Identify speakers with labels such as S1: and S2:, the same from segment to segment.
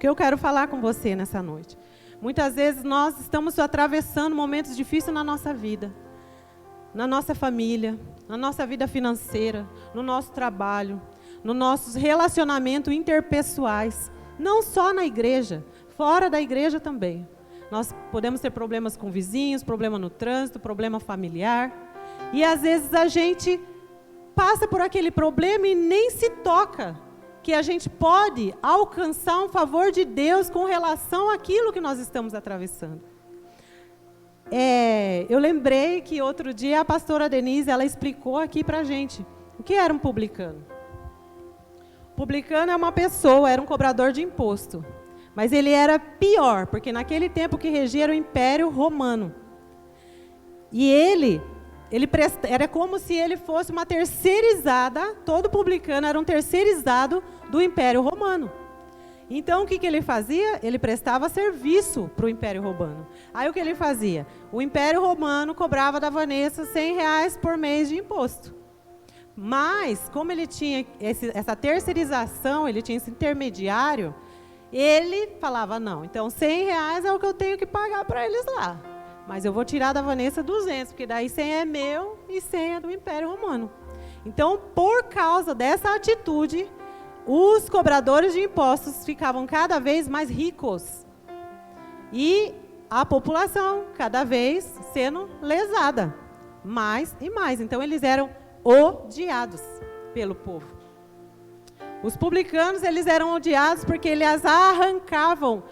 S1: que eu quero falar com você nessa noite. Muitas vezes nós estamos atravessando momentos difíceis na nossa vida, na nossa família, na nossa vida financeira, no nosso trabalho, nos nossos relacionamentos interpessoais, não só na igreja, fora da igreja também. Nós podemos ter problemas com vizinhos, problema no trânsito, problema familiar, e às vezes a gente passa por aquele problema e nem se toca que a gente pode alcançar um favor de Deus com relação àquilo que nós estamos atravessando. Eu lembrei que outro dia a pastora Denise, ela explicou aqui pra gente o que era um publicano. Publicano é uma pessoa, era um cobrador de imposto, mas ele era pior, porque naquele tempo que regia era o Império Romano. E era como se ele fosse uma terceirizada, todo publicano era um terceirizado do Império Romano. Então, o que ele fazia? Ele prestava serviço para o Império Romano. Aí, o que ele fazia? O Império Romano cobrava da Vanessa R$100 por mês de imposto. Mas, como ele tinha essa terceirização, ele tinha esse intermediário, ele falava, não, então R$100 é o que eu tenho que pagar para eles lá. Mas eu vou tirar da Vanessa 200, porque daí 100 é meu e 100 é do Império Romano. Então, por causa dessa atitude, os cobradores de impostos ficavam cada vez mais ricos. E a população cada vez sendo lesada. Mais e mais. Então, eles eram odiados pelo povo. Os publicanos, eles eram odiados porque eles arrancavam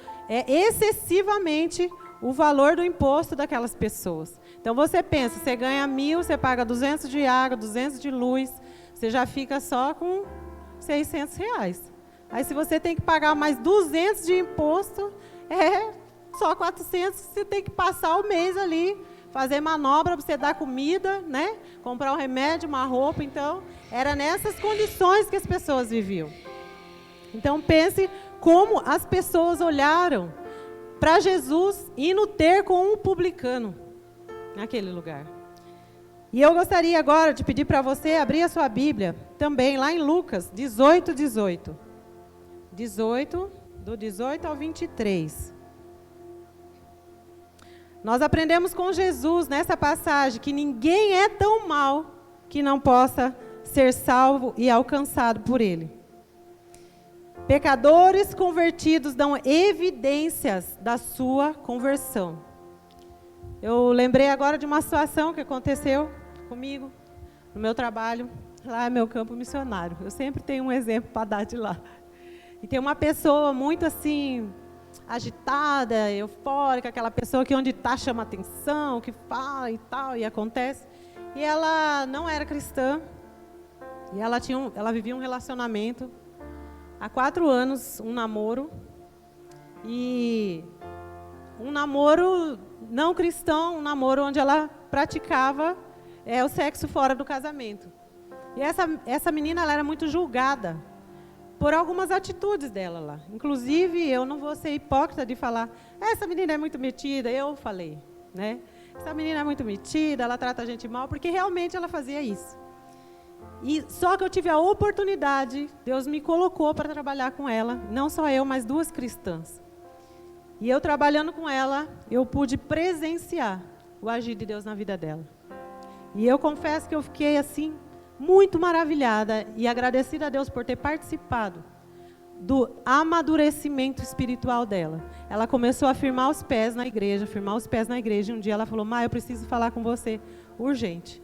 S1: excessivamente o valor do imposto daquelas pessoas. Então, você pensa, você ganha 1.000, você paga 200 de água, 200 de luz, você já fica só com R$600. Aí, se você tem que pagar mais 200 de imposto, só 400, você tem que passar o mês ali, fazer manobra para você dar comida, né? Comprar um remédio, uma roupa. Então, era nessas condições que as pessoas viviam. Então, pense como as pessoas olharam para Jesus indo ter com um publicano naquele lugar. E eu gostaria agora de pedir para você abrir a sua Bíblia, também lá em Lucas 18, 18. 18, do 18 ao 23. Nós aprendemos com Jesus, nessa passagem, que ninguém é tão mau que não possa ser salvo e alcançado por Ele. Pecadores convertidos dão evidências da sua conversão. Eu lembrei agora de uma situação que aconteceu comigo, no meu trabalho. Lá é meu campo missionário. Eu sempre tenho um exemplo para dar de lá. E tem uma pessoa muito assim, agitada, eufórica, aquela pessoa que onde está chama atenção, que fala e tal, e acontece. E ela não era cristã, e ela vivia um relacionamento, há 4 anos, um namoro, e um namoro não cristão, um namoro onde ela praticava o sexo fora do casamento. E essa menina, ela era muito julgada por algumas atitudes dela lá. Inclusive, eu não vou ser hipócrita de falar, essa menina é muito metida, eu falei, né? Essa menina é muito metida, ela trata a gente mal, porque realmente ela fazia isso. E só que eu tive a oportunidade, Deus me colocou para trabalhar com ela, não só eu, mas 2 cristãs. E eu trabalhando com ela, eu pude presenciar o agir de Deus na vida dela. E eu confesso que eu fiquei assim, muito maravilhada e agradecida a Deus por ter participado do amadurecimento espiritual dela. Ela começou a firmar os pés na igreja, e um dia ela falou, eu preciso falar com você, urgente.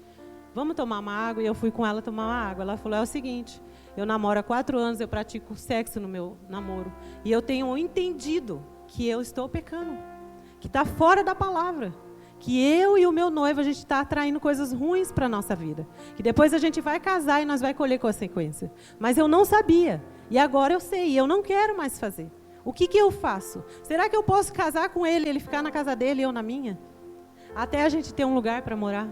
S1: Vamos tomar uma água? E eu fui com ela tomar uma água. Ela falou, é o seguinte, eu namoro há 4 anos, eu pratico sexo no meu namoro. E eu tenho entendido que eu estou pecando, que está fora da palavra. Que eu e o meu noivo, a gente está atraindo coisas ruins para a nossa vida. Que depois a gente vai casar e nós vai colher consequência. Mas eu não sabia. E agora eu sei, e eu não quero mais fazer. O que eu faço? Será que eu posso casar com ele ficar na casa dele e eu na minha? Até a gente ter um lugar para morar?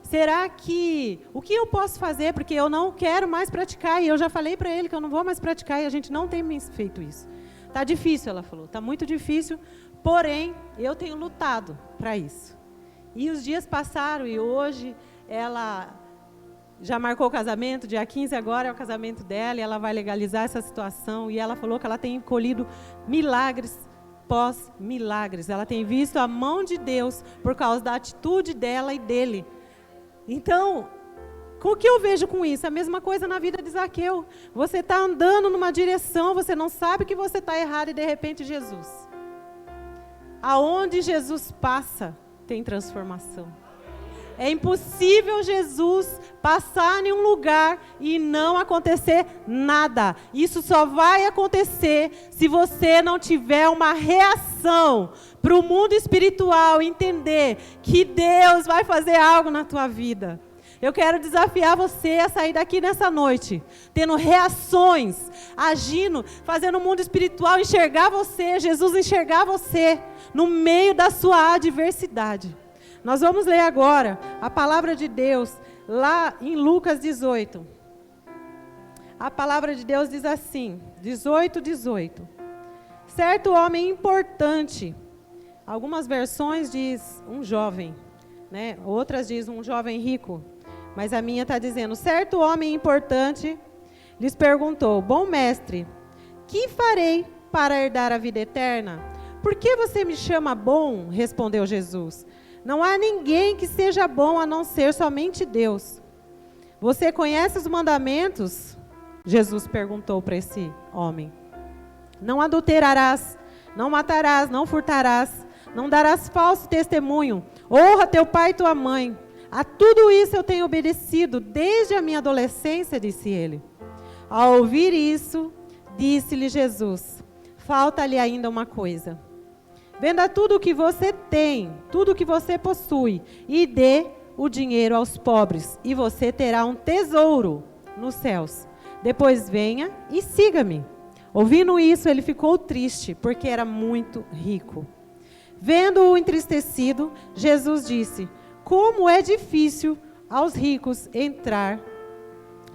S1: Será que... O que eu posso fazer? Porque eu não quero mais praticar. E eu já falei para ele que eu não vou mais praticar. E a gente não tem feito isso. Está difícil, ela falou. Está muito difícil. Porém, eu tenho lutado para isso. E os dias passaram e hoje ela já marcou o casamento, dia 15 agora é o casamento dela, e ela vai legalizar essa situação, e ela falou que ela tem colhido milagres pós-milagres. Ela tem visto a mão de Deus por causa da atitude dela e dele. Então, o que eu vejo com isso? A mesma coisa na vida de Zaqueu. Você está andando numa direção, você não sabe que você está errado, e de repente Jesus. Aonde Jesus passa, tem transformação. É impossível Jesus passar em um lugar e não acontecer nada. Isso só vai acontecer se você não tiver uma reação para o mundo espiritual entender que Deus vai fazer algo na tua vida. Eu quero desafiar você a sair daqui nessa noite, tendo reações, agindo, fazendo o mundo espiritual enxergar você, Jesus enxergar você, no meio da sua adversidade. Nós vamos ler agora a palavra de Deus, lá em Lucas 18. A palavra de Deus diz assim, 18. Certo homem importante, algumas versões diz um jovem, né? Outras diz um jovem rico, mas a minha está dizendo, certo homem importante lhes perguntou, bom mestre, que farei para herdar a vida eterna? Por que você me chama bom? Respondeu Jesus. Não há ninguém que seja bom a não ser somente Deus. Você conhece os mandamentos? Jesus perguntou para esse homem. Não adulterarás, não matarás, não furtarás, não darás falso testemunho, honra teu pai e tua mãe. A tudo isso eu tenho obedecido desde a minha adolescência, disse ele. Ao ouvir isso, disse-lhe Jesus, falta-lhe ainda uma coisa. Venda tudo o que você tem, tudo o que você possui, e dê o dinheiro aos pobres, e você terá um tesouro nos céus. Depois venha e siga-me. Ouvindo isso, ele ficou triste, porque era muito rico. Vendo-o entristecido, Jesus disse, como é difícil aos ricos entrar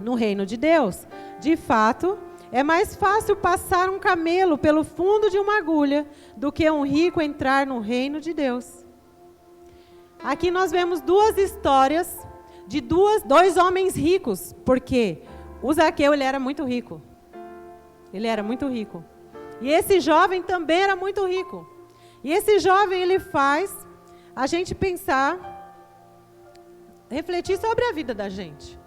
S1: no reino de Deus. De fato, é mais fácil passar um camelo pelo fundo de uma agulha do que um rico entrar no reino de Deus. Aqui nós vemos duas histórias de dois homens ricos, porque o Zaqueu ele era muito rico. Ele era muito rico. E esse jovem também era muito rico. E esse jovem ele faz a gente pensar, refletir sobre a vida da gente.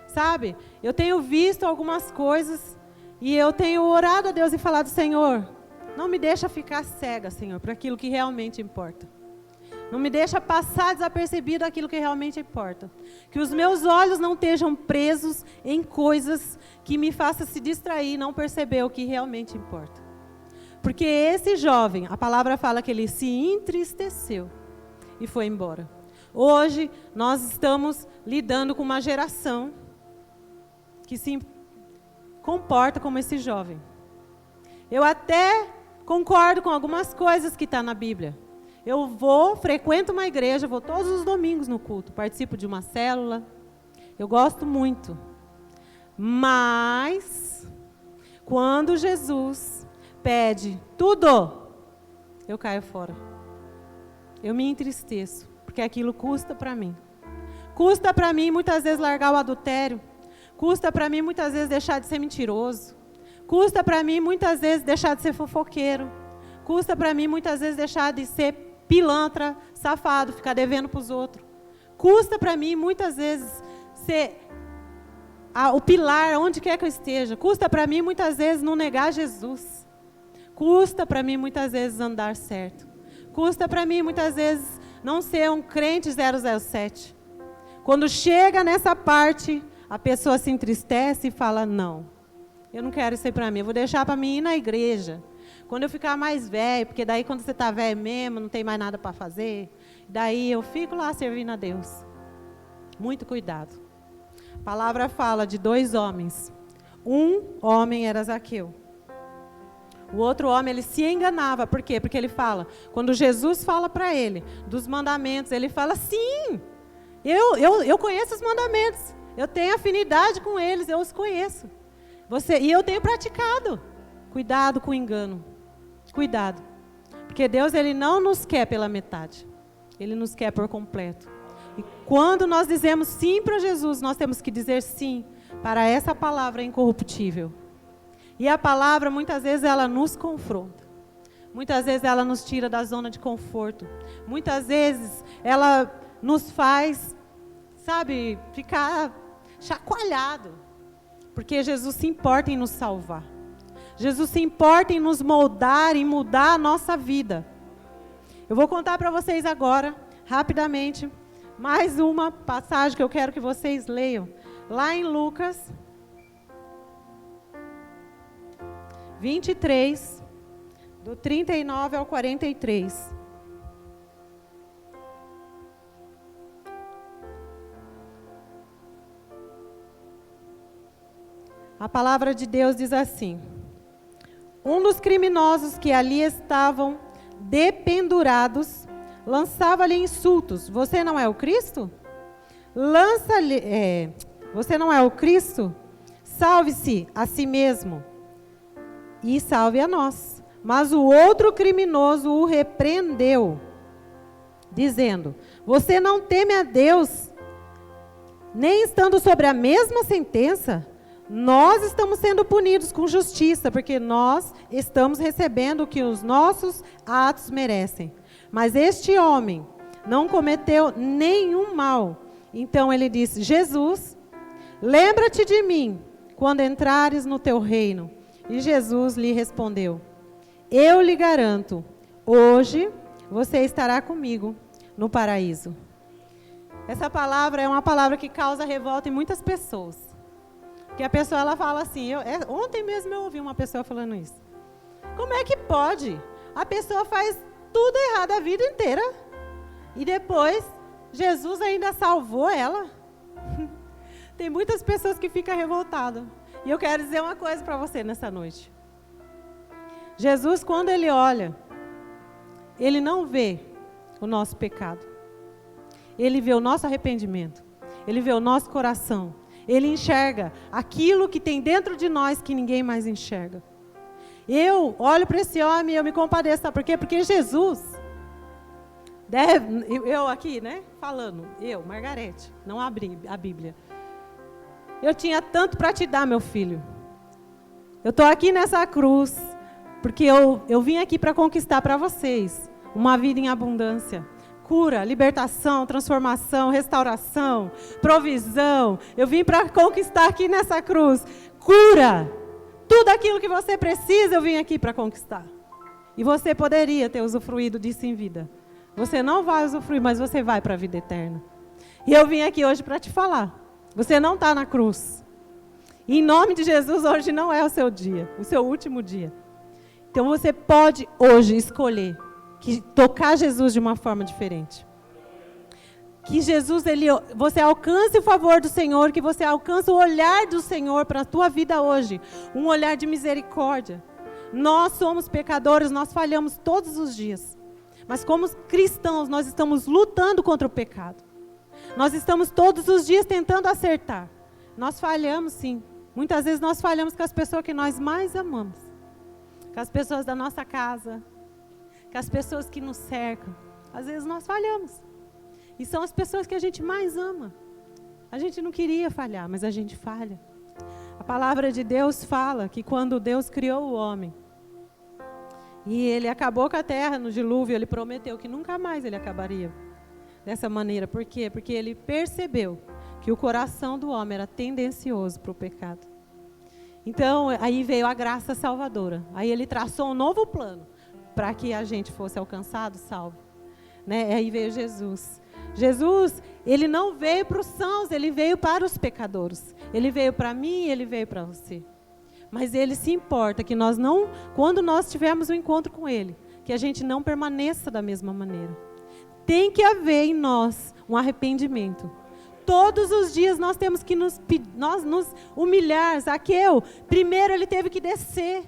S1: Sabe? Eu tenho visto algumas coisas e eu tenho orado a Deus e falado, Senhor, não me deixa ficar cega, Senhor, para aquilo que realmente importa. Não me deixa passar desapercebido aquilo que realmente importa. Que os meus olhos não estejam presos em coisas que me façam se distrair e não perceber o que realmente importa. Porque esse jovem, a palavra fala que ele se entristeceu e foi embora. Hoje, nós estamos lidando com uma geração que se comporta como esse jovem. Eu até concordo com algumas coisas que estão na Bíblia. Eu frequento uma igreja, vou todos os domingos no culto, participo de uma célula. Eu gosto muito. Mas, quando Jesus pede tudo, eu caio fora. Eu me entristeço, porque aquilo custa para mim. Custa para mim muitas vezes largar o adultério. Custa para mim muitas vezes deixar de ser mentiroso. Custa para mim muitas vezes deixar de ser fofoqueiro. Custa para mim muitas vezes deixar de ser pilantra, safado, ficar devendo para os outros. Custa para mim muitas vezes ser o pilar onde quer que eu esteja. Custa para mim muitas vezes não negar Jesus. Custa para mim muitas vezes andar certo. Custa para mim muitas vezes não ser um crente 007. Quando chega nessa parte, a pessoa se entristece e fala, não, eu não quero isso aí para mim, eu vou deixar para mim ir na igreja. Quando eu ficar mais velho, porque daí quando você está velho mesmo, não tem mais nada para fazer, daí eu fico lá servindo a Deus. Muito cuidado. A palavra fala de dois homens. Um homem era Zaqueu. O outro homem, ele se enganava. Por quê? Porque ele fala, quando Jesus fala para ele dos mandamentos, ele fala, sim, eu conheço os mandamentos. Eu tenho afinidade com eles, eu os conheço. E eu tenho praticado. Cuidado com o engano. Cuidado. Porque Deus, ele não nos quer pela metade. Ele nos quer por completo. E quando nós dizemos sim para Jesus, nós temos que dizer sim para essa palavra incorruptível. E a palavra, muitas vezes, ela nos confronta. Muitas vezes ela nos tira da zona de conforto. Muitas vezes ela nos faz, sabe, ficar chacoalhado. Porque Jesus se importa em nos salvar. Jesus se importa em nos moldar e mudar a nossa vida. Eu vou contar para vocês agora, rapidamente, mais uma passagem que eu quero que vocês leiam. Lá em Lucas 23, do 39 ao 43. A palavra de Deus diz assim: um dos criminosos que ali estavam dependurados lançava-lhe insultos. Você não é o Cristo? Você não é o Cristo? Salve-se a si mesmo e salve a nós. Mas o outro criminoso o repreendeu, dizendo: você não teme a Deus, nem estando sobre a mesma sentença? Nós estamos sendo punidos com justiça, porque nós estamos recebendo o que os nossos atos merecem. Mas este homem não cometeu nenhum mal. Então ele disse: Jesus, lembra-te de mim quando entrares no teu reino. E Jesus lhe respondeu: eu lhe garanto, hoje você estará comigo no paraíso. Essa palavra é uma palavra que causa revolta em muitas pessoas. Porque a pessoa, ela fala assim, ontem mesmo eu ouvi uma pessoa falando isso. Como é que pode? A pessoa faz tudo errado a vida inteira. E depois, Jesus ainda salvou ela. Tem muitas pessoas que ficam revoltadas. E eu quero dizer uma coisa para você nessa noite. Jesus, quando Ele olha, Ele não vê o nosso pecado. Ele vê o nosso arrependimento. Ele vê o nosso coração. Ele enxerga aquilo que tem dentro de nós que ninguém mais enxerga. Eu olho para esse homem e eu me compadeço. Sabe por quê? Porque Jesus, eu aqui, né, falando, Margarete, não abri a Bíblia. Eu tinha tanto para te dar, meu filho. Eu estou aqui nessa cruz, porque eu vim aqui para conquistar para vocês uma vida em abundância. Cura, libertação, transformação, restauração, provisão. Eu vim para conquistar aqui nessa cruz. Cura. Tudo aquilo que você precisa, eu vim aqui para conquistar. E você poderia ter usufruído disso em vida. Você não vai usufruir, mas você vai para a vida eterna. E eu vim aqui hoje para te falar. Você não está na cruz. E em nome de Jesus, hoje não é o seu dia, o seu último dia. Então você pode hoje escolher que tocar Jesus de uma forma diferente. Que Jesus, você alcance o favor do Senhor, que você alcance o olhar do Senhor para a tua vida hoje. Um olhar de misericórdia. Nós somos pecadores, nós falhamos todos os dias. Mas como cristãos, nós estamos lutando contra o pecado. Nós estamos todos os dias tentando acertar. Nós falhamos sim. Muitas vezes nós falhamos com as pessoas que nós mais amamos. Com as pessoas da nossa casa. Com as pessoas que nos cercam. Às vezes nós falhamos. E são as pessoas que a gente mais ama. A gente não queria falhar, mas a gente falha. A palavra de Deus fala que quando Deus criou o homem, e Ele acabou com a terra no dilúvio, Ele prometeu que nunca mais Ele acabaria dessa maneira. Por quê? Porque Ele percebeu que o coração do homem era tendencioso para o pecado. Então, aí veio a graça salvadora. Aí Ele traçou um novo plano para que a gente fosse alcançado, salvo. Né? Aí veio Jesus. Jesus, Ele não veio para os sãos, Ele veio para os pecadores. Ele veio para mim e Ele veio para você. Mas Ele se importa que nós não, quando nós tivermos um encontro com Ele, que a gente não permaneça da mesma maneira. Tem que haver em nós um arrependimento. Todos os dias nós temos que nos humilhar. Zaqueu, primeiro ele teve que descer.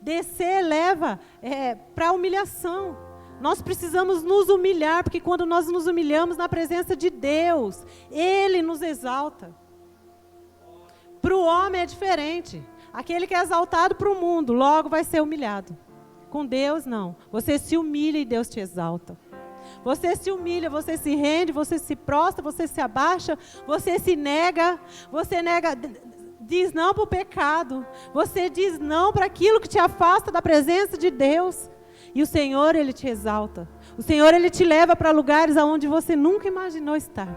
S1: Descer leva para a humilhação. Nós precisamos nos humilhar, porque quando nós nos humilhamos na presença de Deus, Ele nos exalta. Para o homem é diferente. Aquele que é exaltado para o mundo, logo vai ser humilhado. Com Deus, não. Você se humilha e Deus te exalta. Você se humilha, você se rende, você se prostra, você se abaixa, você se nega, diz não para o pecado, você diz não para aquilo que te afasta da presença de Deus. E o Senhor, Ele te exalta. O Senhor, Ele te leva para lugares aonde você nunca imaginou estar.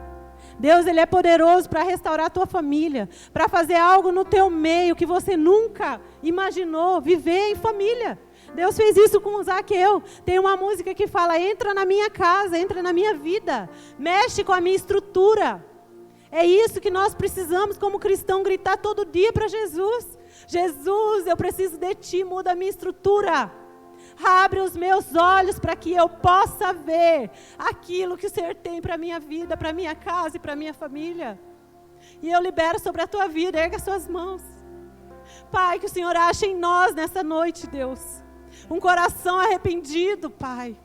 S1: Deus, Ele é poderoso para restaurar a tua família, para fazer algo no teu meio que você nunca imaginou, viver em família. Deus fez isso com o Zaqueu. Tem uma música que fala, entra na minha casa, entra na minha vida, mexe com a minha estrutura. É isso que nós precisamos como cristão, gritar todo dia para Jesus. Jesus, eu preciso de Ti, muda a minha estrutura. Abre os meus olhos para que eu possa ver aquilo que o Senhor tem para a minha vida, para a minha casa e para a minha família. E eu libero sobre a tua vida, erga as suas mãos. Pai, que o Senhor ache em nós nessa noite, Deus, um coração arrependido, Pai.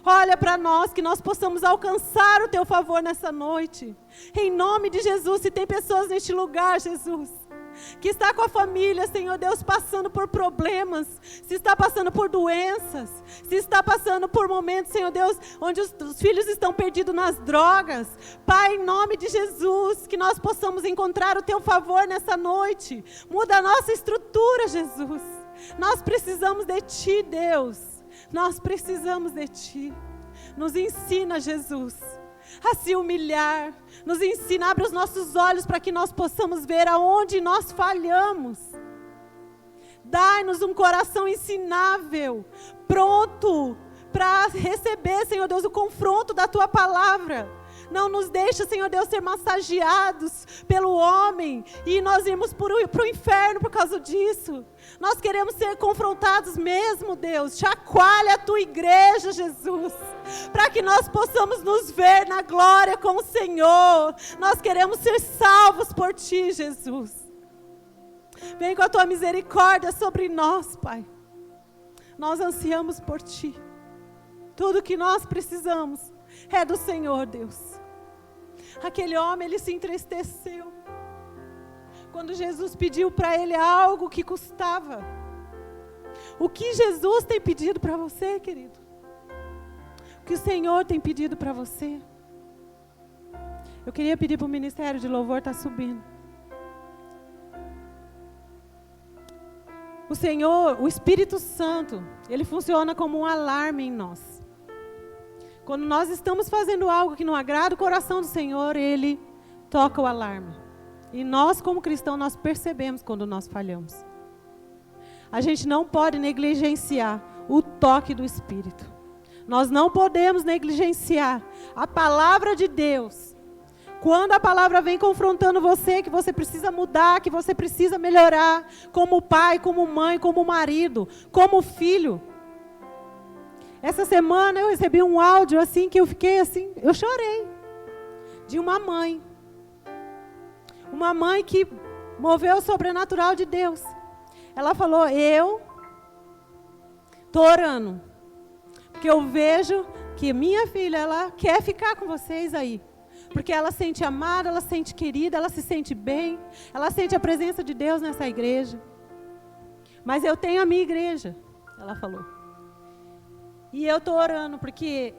S1: Olha para nós, que nós possamos alcançar o Teu favor nessa noite. Em nome de Jesus, se tem pessoas neste lugar, Jesus, que está com a família, Senhor Deus, passando por problemas, se está passando por doenças, se está passando por momentos, Senhor Deus, onde os filhos estão perdidos nas drogas. Pai, em nome de Jesus, que nós possamos encontrar o Teu favor nessa noite. Muda a nossa estrutura, Jesus. Nós precisamos de Ti, Deus. Nós precisamos de Ti. Nos ensina, Jesus, a se humilhar. Nos ensina, abre os nossos olhos para que nós possamos ver aonde nós falhamos. Dai-nos um coração ensinável, pronto para receber, Senhor Deus, o confronto da Tua palavra. Não nos deixa, Senhor Deus, ser massageados pelo homem e nós irmos para o inferno por causa disso. Nós queremos ser confrontados mesmo, Deus. Chacoalha a Tua igreja, Jesus, para que nós possamos nos ver na glória com o Senhor. Nós queremos ser salvos por Ti, Jesus. Vem com a Tua misericórdia sobre nós, Pai. Nós ansiamos por Ti. Tudo que nós precisamos é do Senhor, Deus. Aquele homem, ele se entristeceu quando Jesus pediu para ele algo que custava. O que Jesus tem pedido para você, querido? O que o Senhor tem pedido para você? Eu queria pedir para o Ministério de Louvor estar subindo. O Senhor, o Espírito Santo, ele funciona como um alarme em nós. Quando nós estamos fazendo algo que não agrada o coração do Senhor, Ele toca o alarme. E nós, como cristãos, nós percebemos quando nós falhamos. A gente não pode negligenciar o toque do Espírito. Nós não podemos negligenciar a palavra de Deus. Quando a palavra vem confrontando você, que você precisa mudar, que você precisa melhorar, como pai, como mãe, como marido, como filho. Essa semana eu recebi um áudio assim, que eu fiquei assim, eu chorei. De uma mãe. Uma mãe que moveu o sobrenatural de Deus. Ela falou, eu estou orando. Porque eu vejo que minha filha, ela quer ficar com vocês aí. Porque ela se sente amada, ela se sente querida, ela se sente bem. Ela sente a presença de Deus nessa igreja. Mas eu tenho a minha igreja, ela falou. E eu estou orando, porque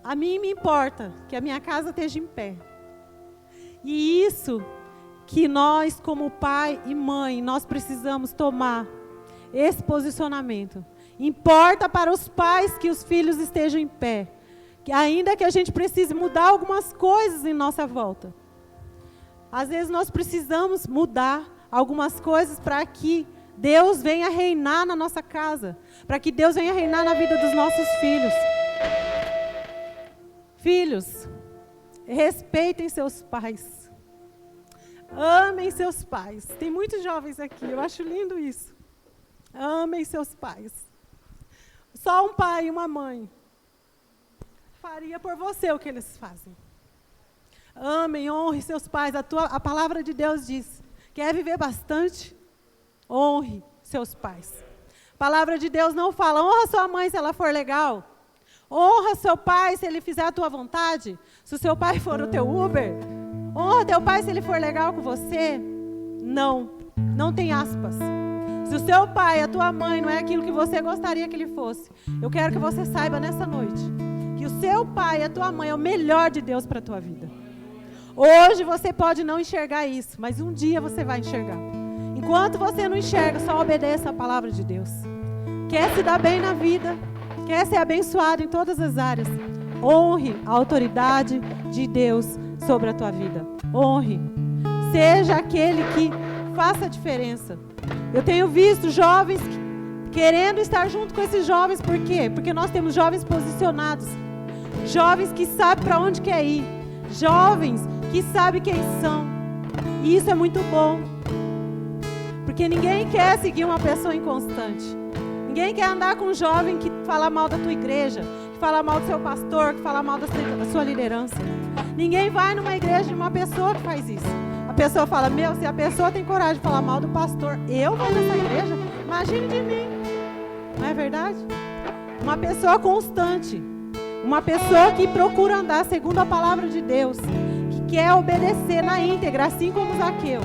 S1: a mim me importa que a minha casa esteja em pé. E isso que nós, como pai e mãe, nós precisamos tomar esse posicionamento. Importa para os pais que os filhos estejam em pé. Que ainda que a gente precise mudar algumas coisas em nossa volta. Às vezes nós precisamos mudar algumas coisas para que Deus venha reinar na nossa casa, para que Deus venha reinar na vida dos nossos filhos. Filhos, respeitem seus pais. Amem seus pais. Tem muitos jovens aqui, eu acho lindo isso. Amem seus pais. Só um pai e uma mãe faria por você o que eles fazem. Amem, honre seus pais. A palavra de Deus diz, quer viver bastante? Honre seus pais. A palavra de Deus não fala, honra sua mãe se ela for legal. Honra seu pai se ele fizer a tua vontade. Se o seu pai for o teu Uber. Honra teu pai se ele for legal com você. Não tem aspas. Se o seu pai, a tua mãe não é aquilo que você gostaria que ele fosse, eu quero que você saiba nessa noite que o seu pai, a tua mãe é o melhor de Deus para a tua vida. Hoje você pode não enxergar isso, mas um dia você vai enxergar. Enquanto você não enxerga, só obedeça a palavra de Deus. Quer se dar bem na vida, quer ser abençoado em todas as áreas, honre a autoridade de Deus sobre a tua vida. Honre. Seja aquele que faça a diferença. Eu tenho visto jovens querendo estar junto com esses jovens. Por quê? Porque nós temos jovens posicionados. Jovens que sabem para onde quer ir. Jovens que sabem quem são. E isso é muito bom. Porque ninguém quer seguir uma pessoa inconstante. Ninguém quer andar com um jovem que fala mal da tua igreja, que fala mal do seu pastor, que fala mal da sua liderança. Ninguém vai numa igreja de uma pessoa que faz isso. A pessoa fala, se a pessoa tem coragem de falar mal do pastor, eu vou nessa igreja? Imagine de mim. Não é verdade? Uma pessoa constante. Uma pessoa que procura andar segundo a palavra de Deus. Que quer obedecer na íntegra, assim como Zaqueu.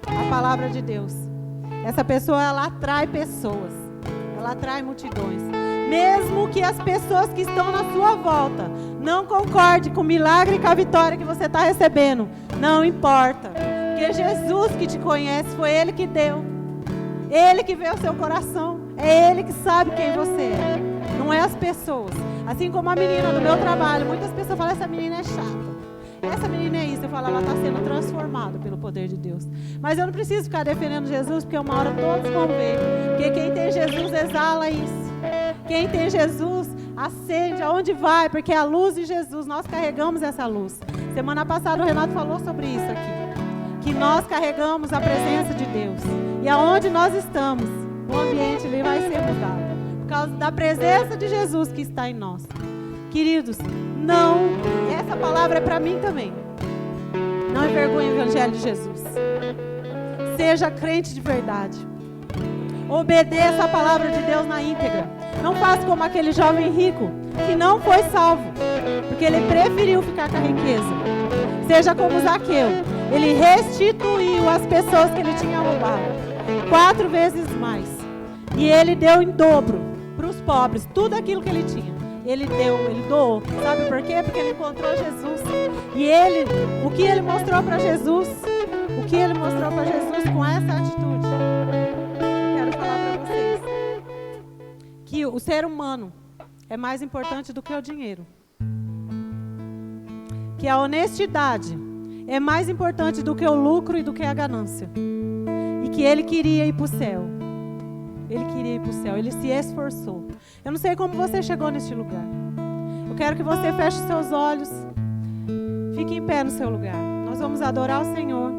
S1: A palavra de Deus. Essa pessoa, ela atrai pessoas. Ela atrai multidões. Mesmo que as pessoas que estão na sua volta não concordem com o milagre e com a vitória que você está recebendo, não importa. Porque Jesus que te conhece, foi Ele que deu. Ele que vê o seu coração. É Ele que sabe quem você é. Não é as pessoas. Assim como a menina do meu trabalho, muitas pessoas falam, essa menina é chata. Essa menina é isso. Eu falo, ela está sendo transformada pelo poder de Deus. Mas eu não preciso ficar defendendo Jesus, porque uma hora todos vão ver. Porque quem tem Jesus exala isso. Quem tem Jesus acende aonde vai, porque é a luz de Jesus, nós carregamos essa luz. Semana passada o Renato falou sobre isso aqui. Que nós carregamos a presença de Deus. E aonde nós estamos, o ambiente ali vai ser mudado. Por causa da presença de Jesus que está em nós. Queridos, essa palavra é para mim também. Não envergonhe o Evangelho de Jesus. Seja crente de verdade. Obedeça a palavra de Deus na íntegra. Não faça como aquele jovem rico que não foi salvo, porque ele preferiu ficar com a riqueza. Seja como Zaqueu. Ele restituiu as pessoas que ele tinha roubado 4 vezes mais. E ele deu em dobro para os pobres tudo aquilo que ele tinha. Ele doou. Sabe por quê? Porque ele encontrou Jesus. E o que ele mostrou para Jesus? O que ele mostrou para Jesus com essa atitude? Eu quero falar para vocês que o ser humano é mais importante do que o dinheiro. Que a honestidade é mais importante do que o lucro e do que a ganância. E que ele queria ir para o céu. Ele queria ir para o céu, ele se esforçou. Eu não sei como você chegou neste lugar. Eu quero que você feche seus olhos. Fique em pé no seu lugar. Nós vamos adorar o Senhor.